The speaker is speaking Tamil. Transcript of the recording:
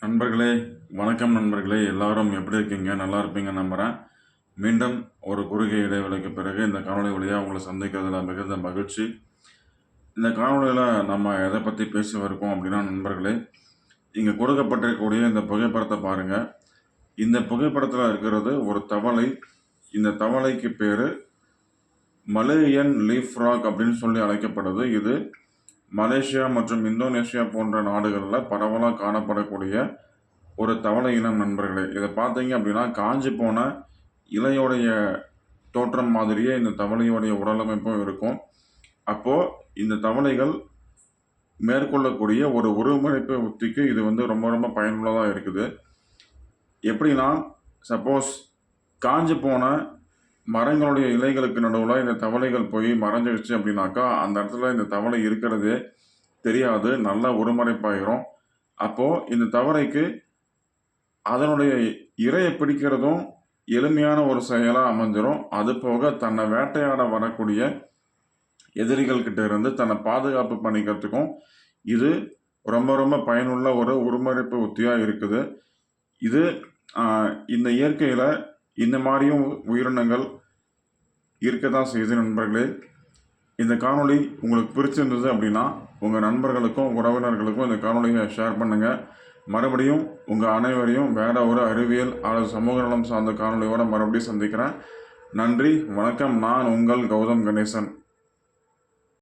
நண்பர்களே, வணக்கம் நண்பர்களே. எல்லாரும் எப்படி இருக்கீங்க? நல்லா இருப்பீங்கன்னு நம்புறேன். மீண்டும் ஒரு குறுகிய இடைவேளைக்கு பிறகு இந்த காணொளி வழியா உங்கள சந்திக்கிறதுல மிகுந்த மகிழ்ச்சி. இந்த காணொளியில நம்ம எத பத்தி பேசவிருக்கோம் அப்படின்னா நண்பர்களே, இங்க கொடுக்கப்பட்டிருக்கக்கூடிய இந்த புகைப்படத்த பாருங்க. இந்த புகைப்படத்துல இருக்கிறது ஒரு தவளை. இந்த தவளைக்கு பேரு மலேயன் லீஃப் ஃப்ராக் அப்படின்னு சொல்லி அழைக்கப்படுது. இது மலேசியா மற்றும் இந்தோனேஷியா போன்ற நாடுகள்ல பரவலா காணப்படக்கூடிய ஒரு தவளை இனம் நண்பர்களே. இத பார்த்தீங்க அப்படின்னா, காஞ்சு போன இலையோடைய தோற்றம் மாதிரியே இந்த தவளையோடைய உடலமைப்பும் இருக்கும். அப்போ இந்த தவளைகள் மேற்கொள்ளக்கூடிய ஒரு ஒருங்கிணைப்பு உத்திக்கு இது ரொம்ப ரொம்ப பயனுள்ளதா இருக்குது. எப்படின்னா, சப்போஸ் காஞ்சு போன மரங்களுடைய இலைகளுக்கு நடுவுல இந்த தவளைகள் போய் மறைஞ்சிருச்சு அப்படின்னாக்கா, அந்த இடத்துல இந்த தவளை இருக்கிறதே தெரியாது. நல்லா ஒருமுனைப்பாயிரும். அப்போ இந்த தவளைக்கு அதனுடைய இரையை பிடிக்கிறதும் எளிமையான ஒரு செயலா அமைஞ்சிரும். அது போக தன்னை வேட்டையாட வரக்கூடிய எதிரிகள் கிட்ட இருந்து தன்னை பாதுகாப்பு பண்ணிக்கிறதுக்கும் இது ரொம்ப ரொம்ப பயனுள்ள ஒரு ஒருங்கிணைப்பு உத்தியா இருக்குது. இது இந்த இயற்கையில இந்த மாதிரியும் உயிரினங்கள் இருக்க தான் செய்யுது நண்பர்களே. இந்த காணொளி உங்களுக்கு பிடிச்சிருந்தது அப்படின்னா உங்கள் நண்பர்களுக்கும் உறவினர்களுக்கும் இந்த காணொளியை ஷேர் பண்ணுங்கள். மறுபடியும் உங்கள் அனைவரையும் வேற ஒரு அறிவியல் அல்லது சமூக நலம் சார்ந்த காணொளியோட மறுபடியும் சந்திக்கிறேன். நன்றி, வணக்கம். நான் உங்கள் கௌதம் கணேசன்.